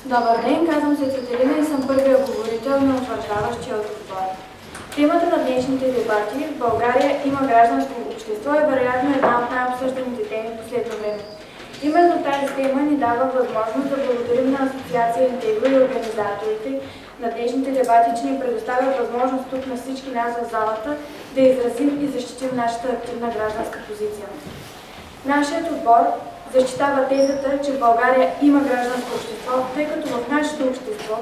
Добър ден, казвам се Цветелина и съм първия говорител на утвърждаващия отбор. Темата на днешните дебати в България има гражданско общество и вероятно една от най-обсъжданите теми в последно време. Именно тази тема ни дава възможност да благодарим на Асоциация Интегро и организаторите на днешните дебати, че ни предоставят възможност тук на всички нас в залата да изразим и защитим нашата активна гражданска позиция. Нашият отбор защитава тезата, че в България има гражданско общество, тъй като в нашето общество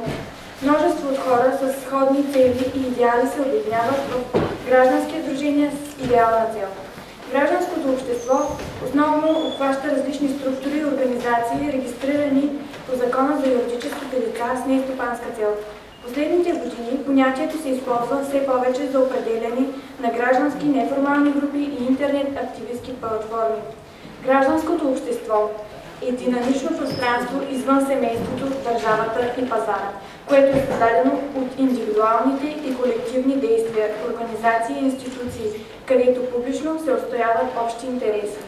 множество от хора с сходни цели и идеали се обединяват в граждански сдружения с идеална цел. Гражданското общество основно обхваща различни структури и организации, регистрирани по Закона за юридическите лица с нестопанска цел. В последните години понятието се използва все повече за определяне на граждански неформални групи и интернет активистки платформи. Гражданското общество е динамично пространство извън семейството, държавата и пазара, което е създадено от индивидуалните и колективни действия, организации и институции, където публично се отстояват общи интереси.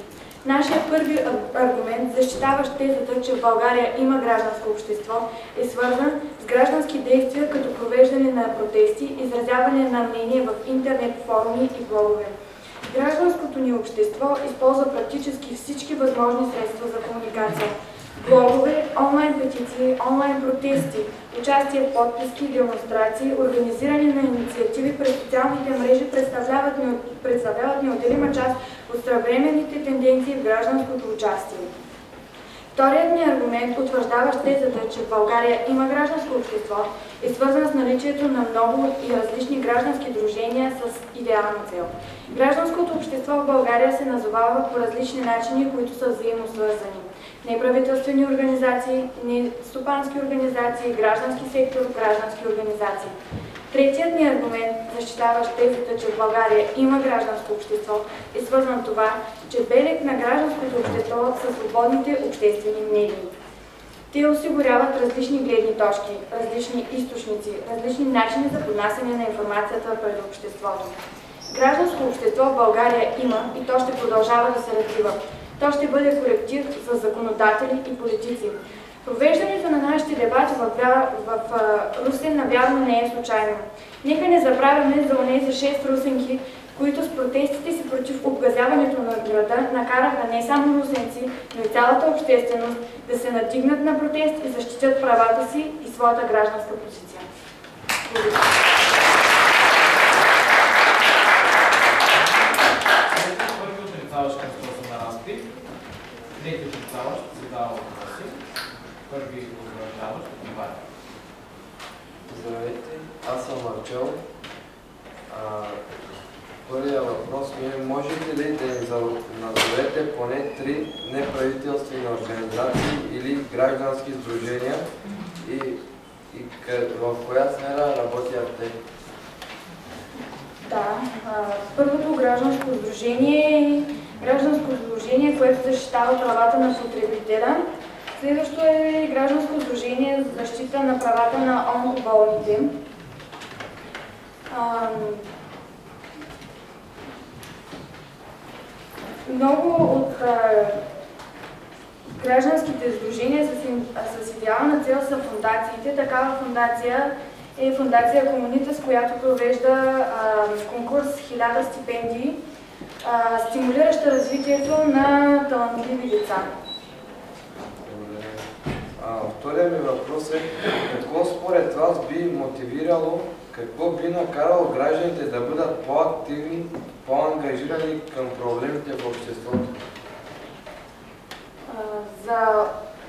Нашият първи аргумент, защитаващ тезата, че в България има гражданско общество, е свързан с граждански действия като провеждане на протести, изразяване на мнение в интернет форуми и блогове. Гражданското ни общество използва практически всички възможни средства за комуникация. Блогове, онлайн петиции, онлайн протести, участие в подписки, демонстрации, организиране на инициативи през социалните мрежи представляват неотделима част от съвременните тенденции в гражданското участие. Вторият ни аргумент, утвърждаващ тезата, че в България има гражданско общество, е свързан с наличието на много и различни граждански сдружения с идеална цел. Гражданското общество в България се назовава по различни начини, които са взаимосвързани. Неправителствени организации, нестопански организации, граждански сектор, граждански организации. Третият ни аргумент, защитаващ тезата, че в България има гражданско общество, е свързан с това, че белег на гражданското общество са свободните обществени медии. Те осигуряват различни гледни точки, различни източници, различни начини за поднасяне на информацията пред обществото. Гражданско общество в България има и то ще продължава да се развива. То ще бъде колектив за законодатели и политици. Провеждането на нашите дебати в Русен навярно не е случайно. Нека не забравяме за онези 6 русенки, които с протестите си против обгазяването на града накараха не само русенци, но и цялата общественост да се надигнат на протест и защитят правата си и своята гражданска позиция. Благодаря. Първи отрицаващ към въпроса на разпит, трети отрицаващ задава въпроси, първи утвърждаващ отговаря. Здравейте, аз съм Марчел. Първият въпрос ми е, можете ли да ни назовете поне 3 неправителствени организации или граждански сдружения и в коя сфера работят те? Да, първото гражданско сдружение е гражданско сдружение, което защитава правата на потребителя. Следващото е гражданско сдружение за защита на правата на онкоболните. Много от гражданските сдружения с идеална цел са фондациите. Такава фондация е фондация Комунитас, която провежда конкурс 1000 стипендии, стимулираща развитието на талантливи деца. Вторият ми въпрос е, какво според вас би мотивирало, какво би накарало гражданите да бъдат по-активни, по-ангажирани към проблемите в обществото? За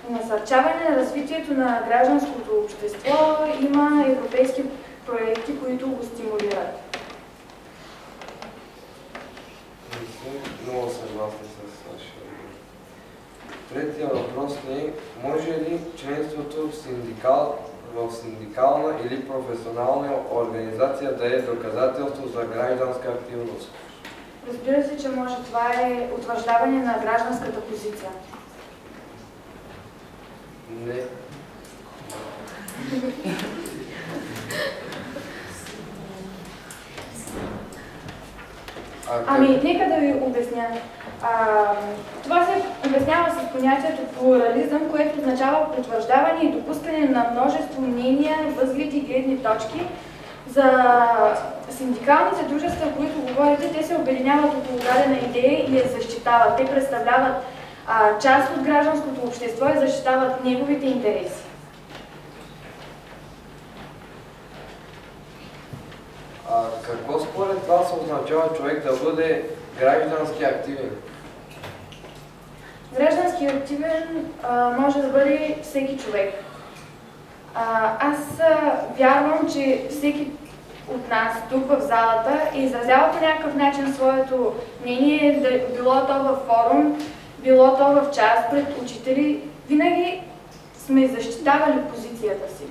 насърчаване на развитието на гражданското общество има европейски проекти, които го стимулират. Много съгласен с вашия отговор. Третия въпрос е, може ли членството в синдикална или професионална организация да е доказателство за гражданска активност? Разбира се, че може. Това е утвърждаване на гражданската позиция. Не. Ами, нека да ви обясня. Това се обяснява с понятието плурализъм, което означава потвърждаване и допускане на множество мнения, възгледи и гледни точки. За синдикалните дружества, които говорите, те се обединяват около дадена идея и я защитават. Те представляват част от гражданското общество и защитават неговите интереси. Какво според вас означава човек да бъде граждански активен? Граждански активен може да бъде всеки човек. Аз вярвам, че всеки от нас тук в залата изразява по някакъв начин своето мнение, било то във форум, било то в час пред учители. Винаги сме защитавали позицията си.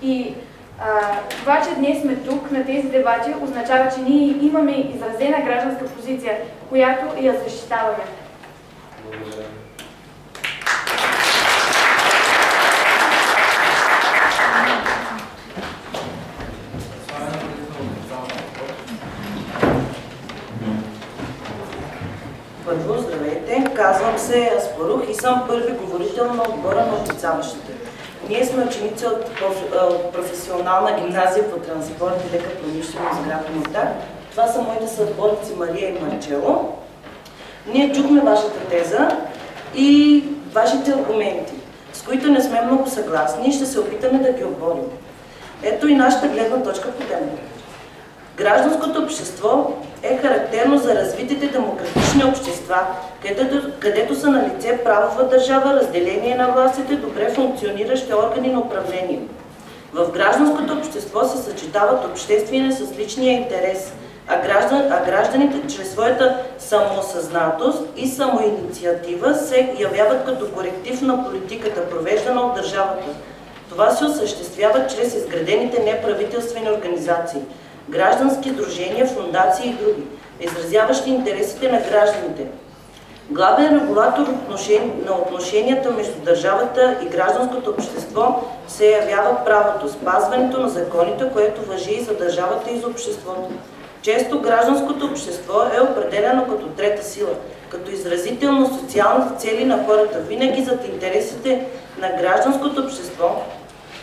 И това, че днес сме тук на тези дебати, означава, че ние имаме изразена гражданска позиция, която я защитаваме. Благодаря. Първо, здравейте, казвам се Аспарух и съм първи говорител на отбора на отрицаващите. Ние сме ученици от професионална гимназия по транспорт и лека промишленост в град Омуртаг. Това са моите съотборници Мария и Марчело. Ние чухме вашата теза и вашите аргументи, с които не сме много съгласни и ще се опитаме да ги оборим. Ето и нашата гледна точка по темата. Гражданското общество е характерно за развитите демократични общества, където са налице правова държава, разделение на властите, добре функциониращи органи на управление. В гражданското общество се съчетават обществения с личния интерес, а гражданите чрез своята самоосъзнатост и самоинициатива се явяват като коректив на политиката, провеждана от държавата. Това се осъществява чрез изградените неправителствени организации, граждански сдружения, фондации и други, изразяващи интересите на гражданите. Главен регулатор на отношенията между държавата и гражданското общество се явява правото, спазването на законите, което важи и за държавата и за обществото. Често гражданското общество е определено като трета сила, като изразител на социалните цели на хората. Винаги зад интересите на гражданското общество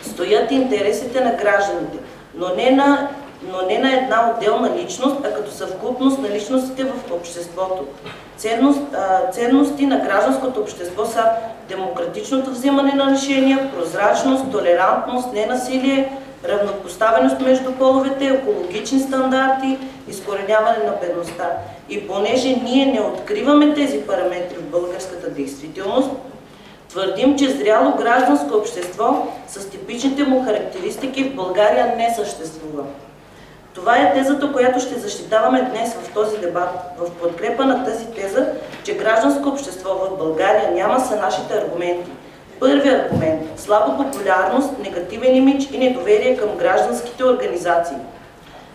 стоят интересите на гражданите, но не на една отделна личност, а като съвкупност на личностите в обществото. Ценности на гражданското общество са демократичното взимане на решения, прозрачност, толерантност, ненасилие, равнопоставеност между половете, екологични стандарти, изкореняване на бедността. И понеже ние не откриваме тези параметри в българската действителност, твърдим, че зряло гражданско общество с типичните му характеристики в България не съществува. Това е тезата, която ще защитаваме днес в този дебат. В подкрепа на тази теза, че гражданско общество в България няма, са нашите аргументи. Първият аргумент – слаба популярност, негативен имидж и недоверие към гражданските организации.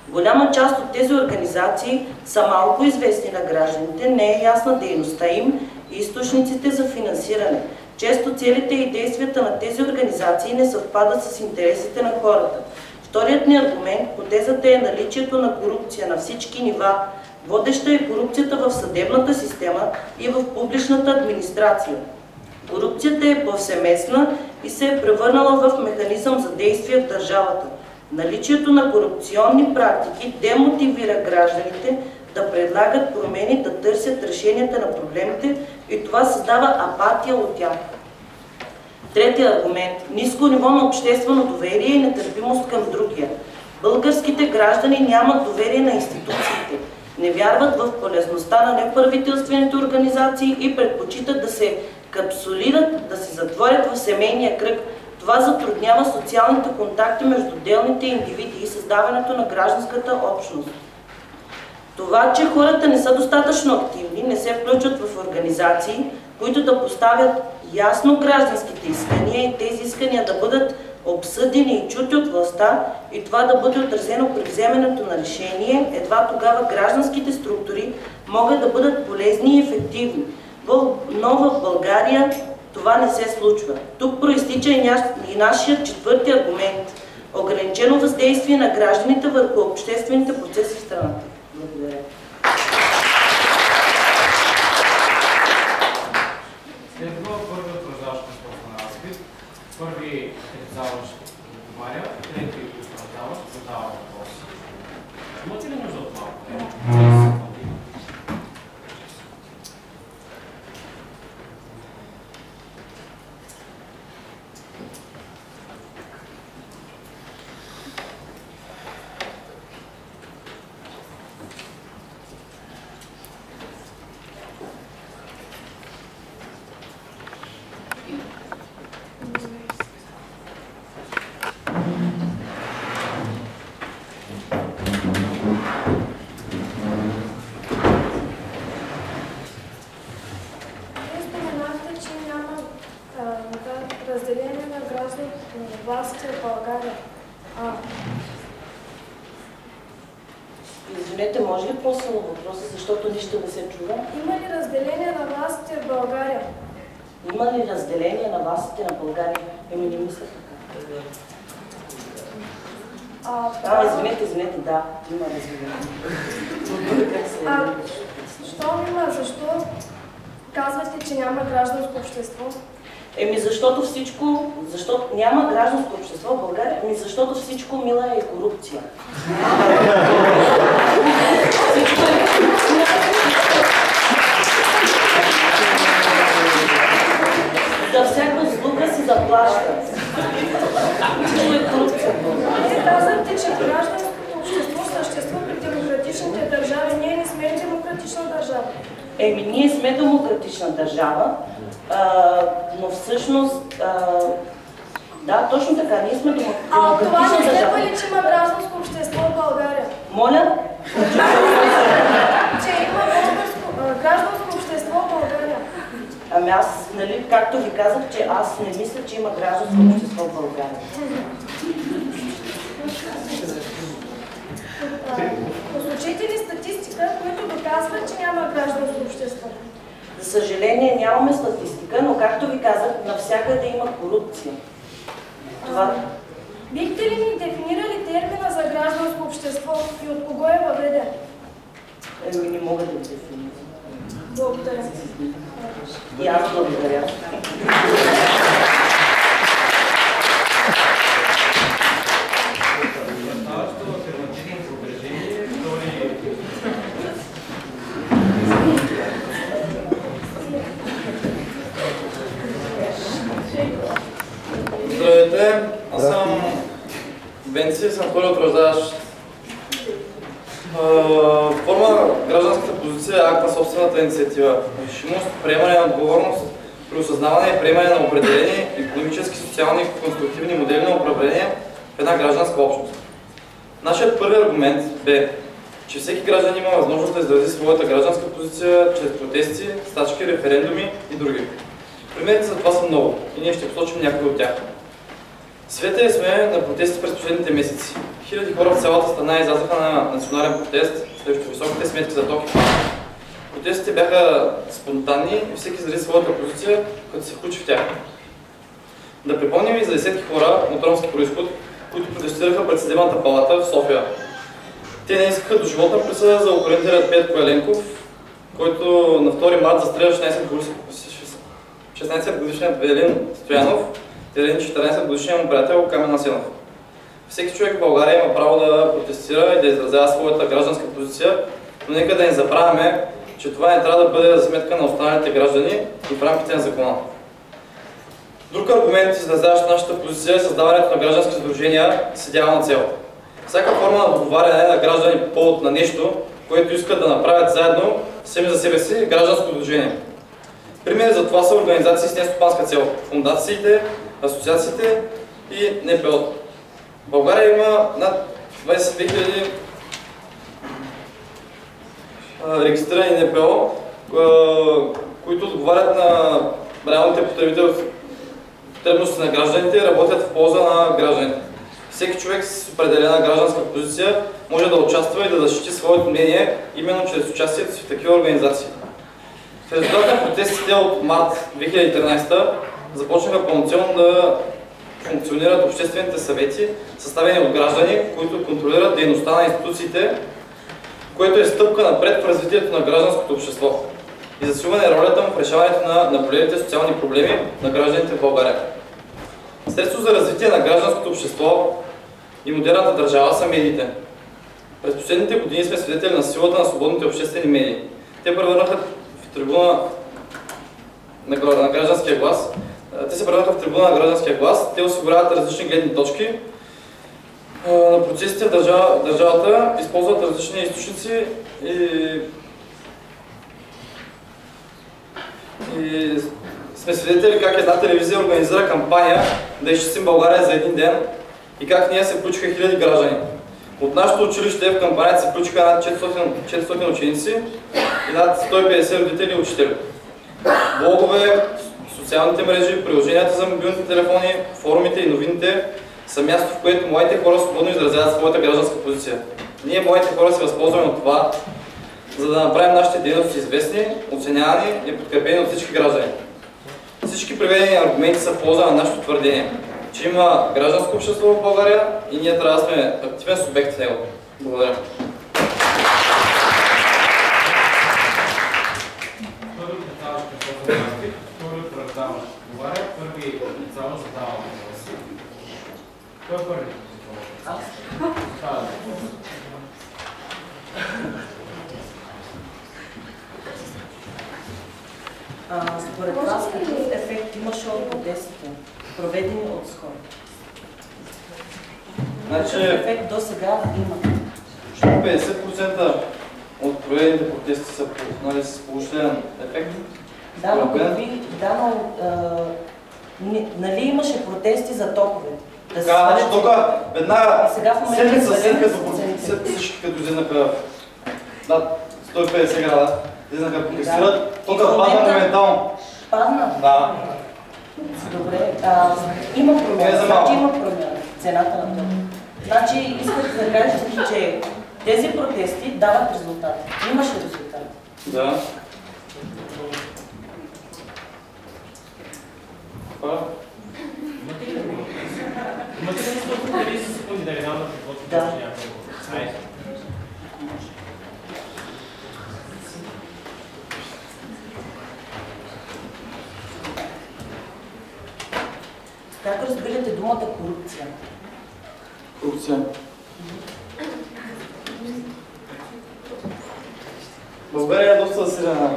Голяма част от тези организации са малко известни на гражданите, не е ясна дейността им и източниците за финансиране. Често целите и действията на тези организации не съвпадат с интересите на хората. Вторият ни аргумент по тезата е наличието на корупция на всички нива. Водеща е корупцията в съдебната система и в публичната администрация. Корупцията е повсеместна и се е превърнала в механизъм за действие в държавата. Наличието на корупционни практики демотивира гражданите да предлагат промени, да търсят решенията на проблемите и това създава апатия от тях. Третия аргумент – ниско ниво на обществено доверие и нетърпимост към другия. Българските граждани нямат доверие на институциите, не вярват в полезността на неправителствените организации и предпочитат да се капсулират, да се затворят в семейния кръг. Това затруднява социалните контакти между отделните индивиди и създаването на гражданската общност. Това, че хората не са достатъчно активни, не се включват в организации, които да поставят ясно гражданските искания и тези искания да бъдат обсъдени и чути от властта и това да бъде отразено при вземането на решение, едва тогава гражданските структури могат да бъдат полезни и ефективни. Но в България това не се случва. Тук проистича и нашия четвърти аргумент – ограничено въздействие на гражданите върху обществените процеси в страната. Благодаря. властите в България? Извинете, може ли по-силно въпроса, защото нищо не се чува? Има ли разделение на властите в България? Има ли разделение на властите на България? Не мисля така. Извинете, да, има разделение. Щом има, защо казвате, че няма гражданско общество? Защото няма гражданско общество в България, защото всичко, мила, е корупция. Всичко е корупция. За всяка услуга си заплаща. Всичко е корупция. Вие казвате, че гражданското общество съществува при демократичните държави. Ние не сме демократична държава. Ние сме демократична държава, но всъщност, да, точно така, ние сме демократична държава. А това не следва ли, че има гражданско общество в България? Моля? Че има гражданско общество в България. Аз, както ви казах, че аз не мисля, че има гражданско общество в България. Посочете ли статистика, която доказва, че няма гражданско общество? За съжаление нямаме статистика, но както ви казах, навсякъде има корупция. Бихте ли ни дефинирали термина за гражданско общество и от кого е въведен? Не мога да го дефинирам. Благодаря. И аз благодаря. Здравейте, аз съм Венци, съм втори утвърждаващ. Форма на гражданската позиция е акт на собствената инициатива, решимост, приемане на отговорност при осъзнаване и приемане на определени икономически, социални и конструктивни модели на управление в една гражданска общност. Нашият първи аргумент бе, че всеки граждан има възможност да изрази своята гражданска позиция чрез протести, стачки, референдуми и други. Примерите за това са много и ние ще посочим някои от тях. Свидетели сме на протести през последните месеци. Хиляди хора в цялата страна излязаха на национален протест срещу високите сметки за ток и пари. Протестите бяха спонтанни и всеки изрази своята позиция, като се включи в тях. Да припомним и за десетки хора от ромски произход, които протестираха пред съдебната палата в София. Те не искаха доживотна присъда за околентират Петко Еленков, който на 2 март застреля 16-годишният Велин Стоянов и 14-годишният му приятел Камен Асенов. Всеки човек в България има право да протестира и да изразява своята гражданска позиция, но нека да не забравяме, че това не трябва да бъде за сметка на останалите граждани и в рамките на закона. Друг аргумент, изразяващ нашата позиция, е създаването на граждански сдружения с идеална цел. Всяка форма на договаряне на граждани по повод на нещо, което искат да направят заедно, сами за себе си, гражданско сдружение. Примери за това са организации с нестопанска цел, фондациите, асоциациите и НПО. В България има над 22 000 регистрирани НПО, които отговарят на реалните потребности на гражданите и работят в полза на гражданите. Всеки човек с определена гражданска позиция може да участва и да защити своето мнение именно чрез участието си в такива организации. В резултат на протестите от март 2013 започнаха пълноценно да функционират обществените съвети, съставени от граждани, които контролират дейността на институциите, което е стъпка напред в развитието на гражданското общество и засилване ролята му в решаването на наболелите социални проблеми на гражданите в България. Средство за развитие на гражданското общество и модерната държава са медиите. През последните години сме свидетели на силата на свободните обществени медии. Те превърнаха в трибуна на гражданския глас. Те осигуряват различни гледни точки на процесите в държавата, използват различни източници и сме свидетели как една телевизия организира кампания да изчистим България за един ден и как ние се включиха хиляди граждани. От нашето училище в кампанията се включиха над 400 ученици и над 150 родители и учители. Блогове, социалните мрежи, приложенията за мобилните телефони, форумите и новините са място, в което младите хора свободно изразяват своята гражданска позиция. Ние, младите хора, се възползваме от това, за да направим нашите дейности известни, оценявани и подкрепени от всички граждани. Всички приведени аргументи са в полза на нашето твърдение, че има гражданско общество в България и ние трябва да сме активен субект в него. Благодаря. Първи представящ Кръстов Разпит, втори утвърждаващ отговаря, първи отрицаващ задава въпроси. Кой е първи? Аз. Според вас какъв ефект имаше от протестите, проведени от СХОР? Какъв ефект до сега има? 50% от проведените протести са с положителен ефект. Да, но какви, нали имаше протести за токове? Така, значи тук веднага седмица като всички като излезнаха над 150 града, излезнаха протестират, тук падна моментално. Падна? Да. Добре, има промяна, значи има промяна цената на тока. Значи искате да кажете, че тези протести дават резултат. Имаше резултат. Да. Имате ли защото 30 секунди да ви дам на каквото точно някакво? Айде. Как разбирате думата корупция? Корупция. България е доста засилена,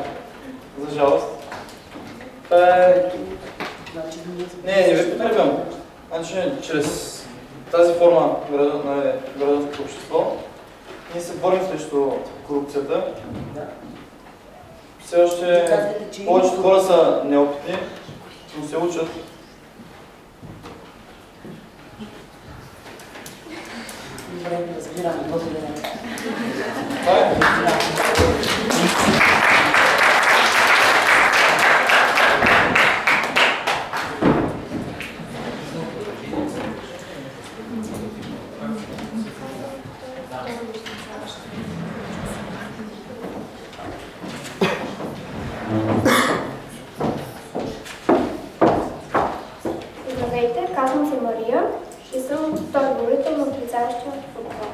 за жалост. Не ви подкрепям. Значи, чрез тази форма на гражданското общество, ние се борим срещу корупцията. Все още повечето хора са неопитни, но се учат. Добре, разбирам. Благодаря. Здравейте, казвам се Мария и съм втори говорител на отрицаващия протокол.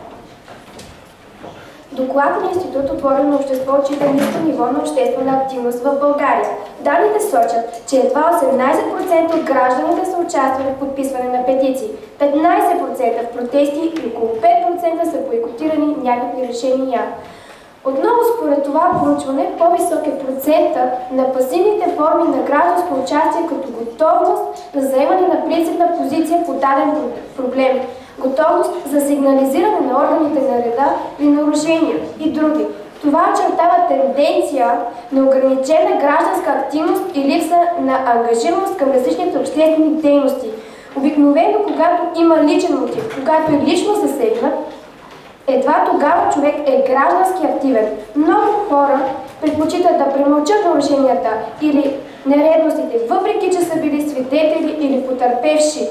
Доклад на Институт Отворено общество отчита ниско ниво на обществена активност в България. Данните сочат, че едва 18% от гражданите са участвали в подписване на петиции, 15% в протести и около 5% са бойкотирани някакви решения. Отново според това проучване, по-висок е процента на пасивните форми на гражданско участие като готовност за заемане на принципна позиция по даден проблем, готовност за сигнализиране на органите на реда при нарушения и други. Това очертава тенденция на ограничена гражданска активност и липса на ангажираност към различните обществени дейности. Обикновено, когато има личен мотив, когато е лично засегнат, едва тогава човек е граждански активен. Много хора предпочитат да премълчат нарушенията или нередностите, въпреки че са били свидетели или потърпевши,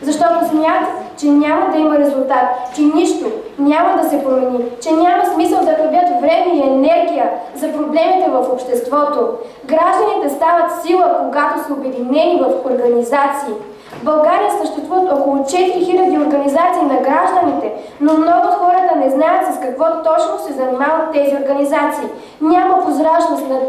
защото смятат, че няма да има резултат, че нищо няма да се промени, че няма смисъл да губят време и енергия за проблемите в обществото. Гражданите стават сила, когато са обединени в организации. В България съществуват около 4000 организации на гражданите, но много от хората не знаят с какво точно се занимават тези организации. Няма прозрачност на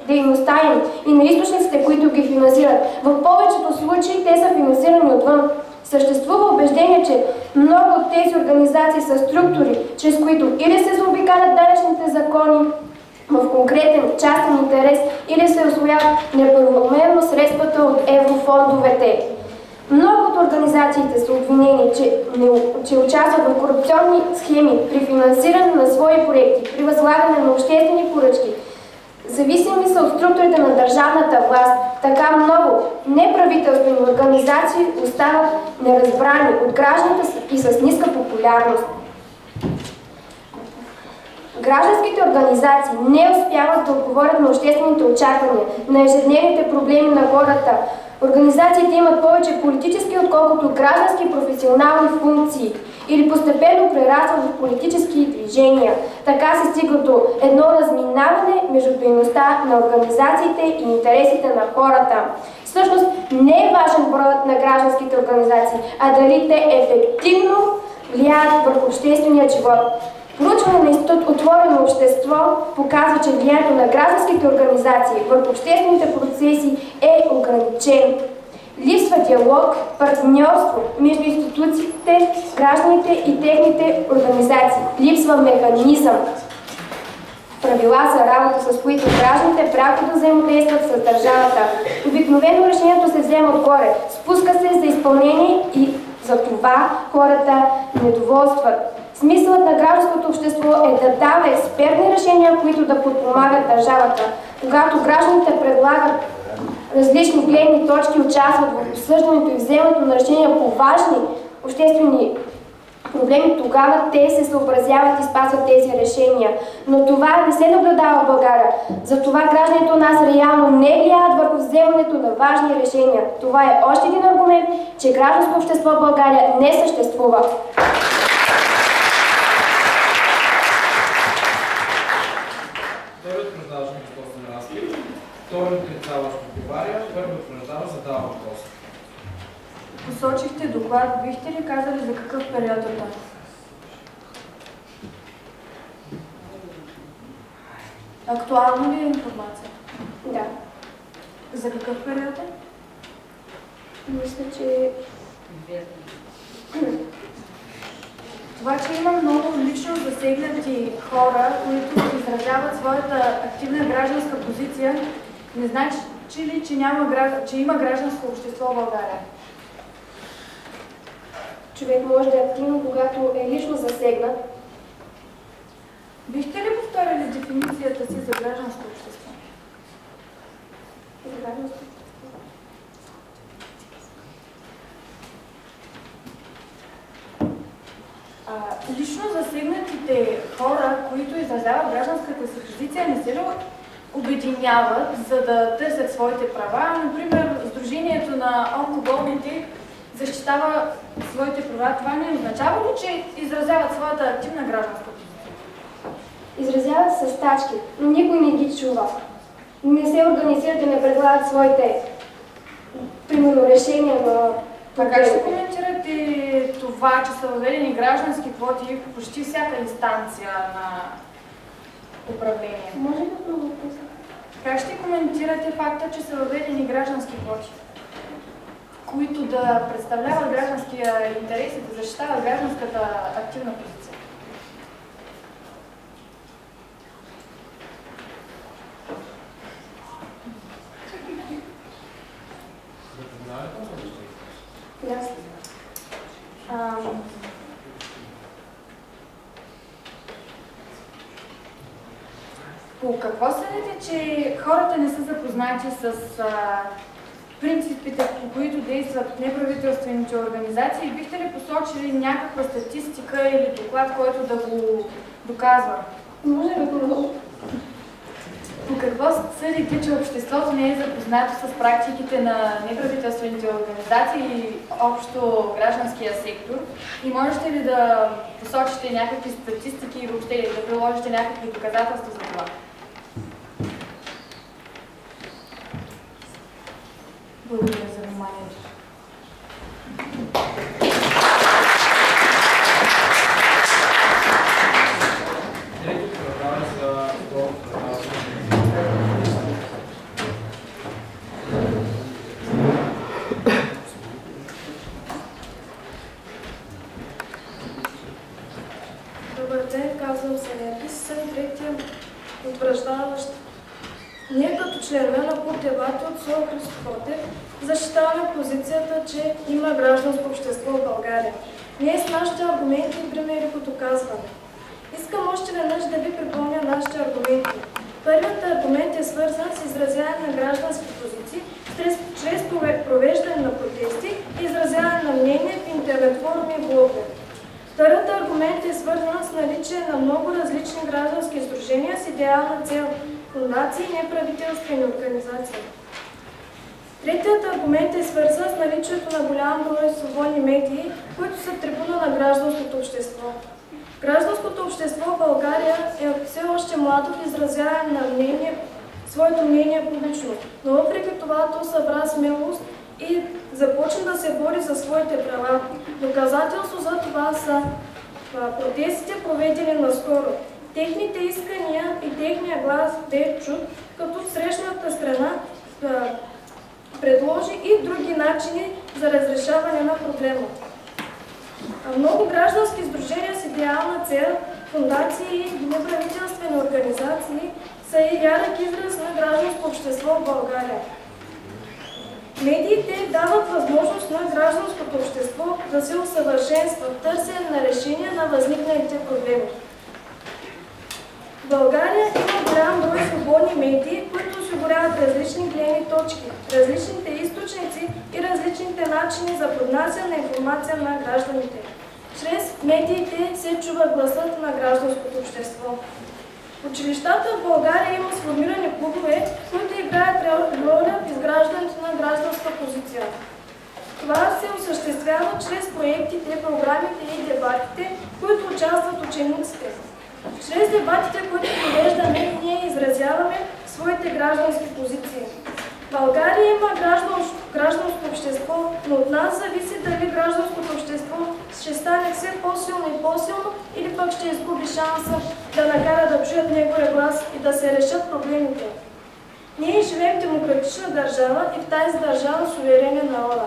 дейността им и на източниците, които ги финансират. В повечето случаи те са финансирани отвън. Съществува убеждение, че много от тези организации са структури, чрез които или се заобикалят данъчните закони в конкретен частен интерес, или се усвояват неправомерно средствата от еврофондовете. Много от организациите са обвинени, че участват в корупционни схеми при финансиране на свои проекти, при възлагане на обществени поръчки. Зависими са от структурите на държавната власт. Така много неправителствени организации остават неразбрани от гражданите и с ниска популярност. Гражданските организации не успяват да отговорят на обществените очаквания, на ежедневните проблеми на хората. Организациите имат повече политически, отколкото граждански и професионални функции или постепенно прерастват в политически движения. Така се стига до едно разминаване между дейността на организациите и интересите на хората. Всъщност не е важен броят на гражданските организации, а дали те ефективно влияят върху обществения живот. Проучване на Институт Отворено общество показва, че влиянието на гражданските организации върху обществените процеси е ограничен. Липсва диалог, партньорство между институциите, гражданите и техните организации. Липсва механизъм. Правила за работа, с които гражданите пряко да взаимодействат с държавата. Обикновено решението се взема отгоре, спуска се за изпълнение и за това хората недоволстват. Смисълът на гражданското общество е да дава експертни решения, които да подпомагат държавата. Когато гражданите предлагат различни гледни точки, участват в обсъждането и вземането на решения по важни обществени проблеми, тогава те се съобразяват и спазват тези решения. Но това не се наблюдава в България. Затова гражданите у нас реално не влияят върху вземането на важни решения. Това е още един аргумент, че гражданско общество в България не съществува. Първият утвърждаващ Христос Разпит, вторият отрицаващ отговаря, първият утвърждаващ задава въпрос. Посочихте доклад, бихте ли казали за какъв период е това? Актуална ли е информация? Да. За какъв период е? Мисля, че... Това, че има много лично засегнати хора, които изразяват своята активна гражданска позиция, не значи ли, че има гражданско общество в България? Човек може да е активно, когато е лично засегнат. Бихте ли повторили дефиницията си за гражданско общество? За гражданско общество. Лично засегнатите хора, които изразяват гражданската си позиция, не се ли обединяват, за да търсят своите права? Например, Сдружението на онкоболните защитава своите права. Това не означава ли, че изразяват своята активна гражданска позиция? Изразяват се стачки, но никой не ги чува. Не се организират и не предлагат своите, примерно, решения на... А как ще коментирате това, че са въведени граждански квоти в почти всяка инстанция на управление? Може ли да го въпроса? Как ще коментирате факта, че са въведени граждански квоти, които да представляват гражданския интерес и да защитават гражданската активна позиция? Ясно. По какво следите, че хората не са запознати с принципите, по които действат неправителствените организации? Бихте ли посочили някаква статистика или доклад, който да го доказва? Може да го... По какво съдите, че обществото не е запознато с практиките на неправителствените организации и общо гражданския сектор? И можете ли да посочите някакви статистики и въобще да приложите някакви доказателства за това? Благодаря за вниманието. Добър ден, казвам се Неркис, съм третия утвърждаващ. Ние като членове на клуб дебати от СО Христотев защитаваме позицията, че има гражданско общество в България. Ние с нашите аргументи и примери го доказваме. Искам още веднъж да ви припомня нашите аргументи. Първият аргумент е свързан с изразяване на граждански позиции чрез провеждане на протести и изразяване на мнение в интернет форуми и блогове. Вторият аргумент аргумент е свързан с наличие на много различни граждански сдружения с идеална цел – фондации и неправителствени организации. Третият аргумент е свързан с наличието на голям брой свободни медии, които са трибуна на гражданското общество. Гражданското общество в България е все още младо в изразяване на своето мнение публично, но въпреки това то събра смелост и започна да се бори за своите права. Доказателство за това са протестите, проведени наскоро. Техните искания и техния глас бе чут, като срещната страна предложи и други начини за разрешаване на проблема. Много граждански сдружения с идеална цел, фондации и неправителствени организации са и ярък израз на гражданско общество в България. Медиите дават възможност на гражданското общество да се усъвършенства в търсене на решение на възникналите проблеми. В България има голям брой свободни медии, които осигуряват различни гледни точки, различните източници и различните начини за поднасяне на информация на гражданите. Чрез медиите се чува гласът на гражданското общество. В училищата в България има сформирани клубове, които играят роля в изграждането на гражданска позиция. Това се осъществява чрез проектите, програмите и дебатите, в които участват учениците. Чрез дебатите, които провеждаме, ние изразяваме своите граждански позиции. В България има гражданско общество, но от нас зависи дали гражданското общество ще стане все по-силно и по-силно или пък ще изгуби шанса да накара да чуят неговия глас и да се решат проблемите. Ние живеем в демократична държава и в тази държава суверенен народа.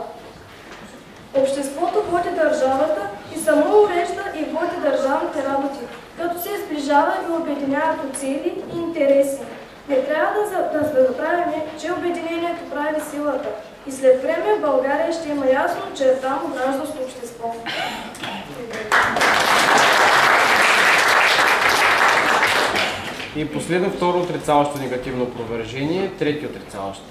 Обществото води държавата и само урежда и води държавните работи, като се сближава и обединява по цели и интереси. Не трябва да забравяме, че обединението прави силата и след време в България ще има ясно очертано гражданско общество. И последно второ отрицаващо негативно опровержение, трети отрицаващ.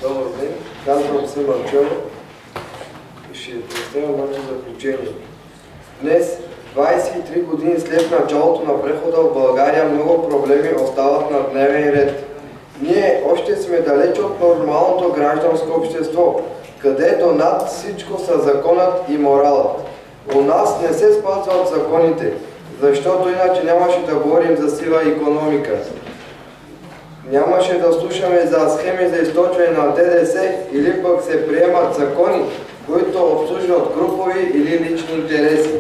Добър ден, казвам се Марчо и ще представя моето заключение. Днес, 23 години след началото на прехода в България, много проблеми остават на дневен ред. Ние още сме далеч от нормалното гражданско общество, където над всичко са законът и моралът. У нас не се спазват законите, защото иначе нямаше да говорим за сива икономика. Нямаше да слушаме за схеми за източване на ДДС или пък се приемат закони, които обслужват групови или лични интереси.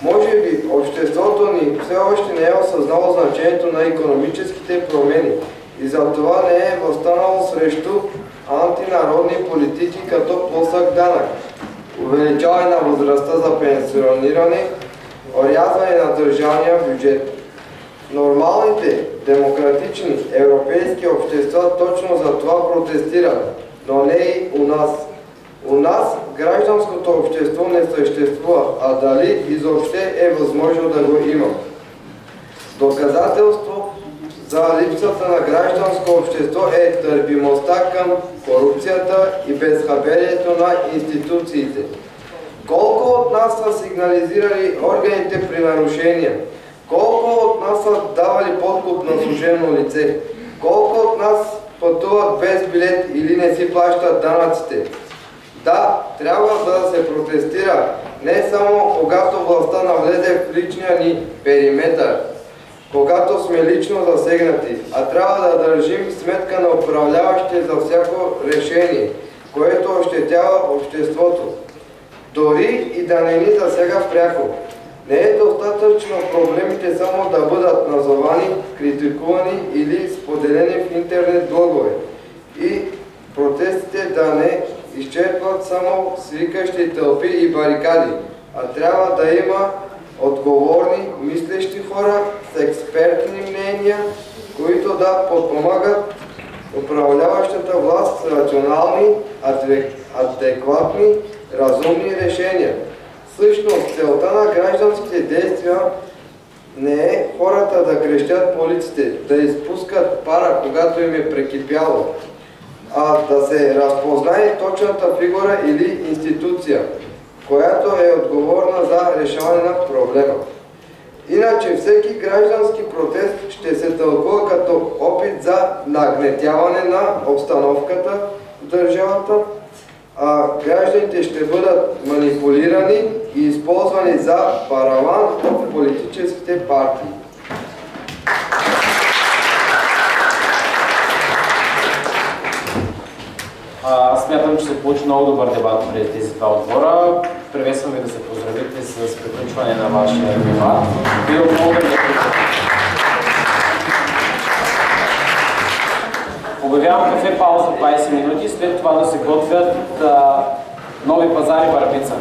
Може би обществото ни все още не е осъзнало значението на икономическите промени и затова не е въстанало срещу антинародни политики като плосък данък, увеличаване на възрастта за пенсиониране, орязване на държавния бюджет. Нормалните, демократични европейски общества точно за това протестират, но не и у нас. У нас гражданското общество не съществува, а дали изобщо е възможно да го има. Доказателство за липсата на гражданско общество е търпимостта към корупцията и безхаберието на институциите. Колко от нас са сигнализирали органите при нарушения? Колко от нас са давали подкуп на служебно лице? Колко от нас пътуват без билет или не си плащат данъците? Да, трябва да се протестира не само когато властта навлезе в личния ни периметър, когато сме лично засегнати, а трябва да държим сметка на управляващите за всяко решение, което ощетява обществото. Дори и да не ни засяга пряко. Не е достатъчно проблемите само да бъдат назовани, критикувани или споделени в интернет блогове и протестите да не изчерпват само свикащи тълпи и барикади, а трябва да има отговорни, мислещи хора с експертни мнения, които да подпомагат управляващата власт с рационални, адекватни, разумни решения. Всъщност, целта на гражданските действия не е хората да крещят по улиците, да изпускат пара, когато им е прекипяло, а да се разпознае точната фигура или институция, която е отговорна за решаване на проблема. Иначе всеки граждански протест ще се тълкува като опит за нагнетяване на обстановката в държавата, а гражданите ще бъдат манипулирани и използвани за параван в политическите партии. Аз смятам, че се получи много добър дебат преди тези два отбора. Приветствам ви да се поздравите с приключване на вашия дебат. Било много да ви Обявявам кафе пауза 20 минути, след това да се готвят нови пазари Върбица.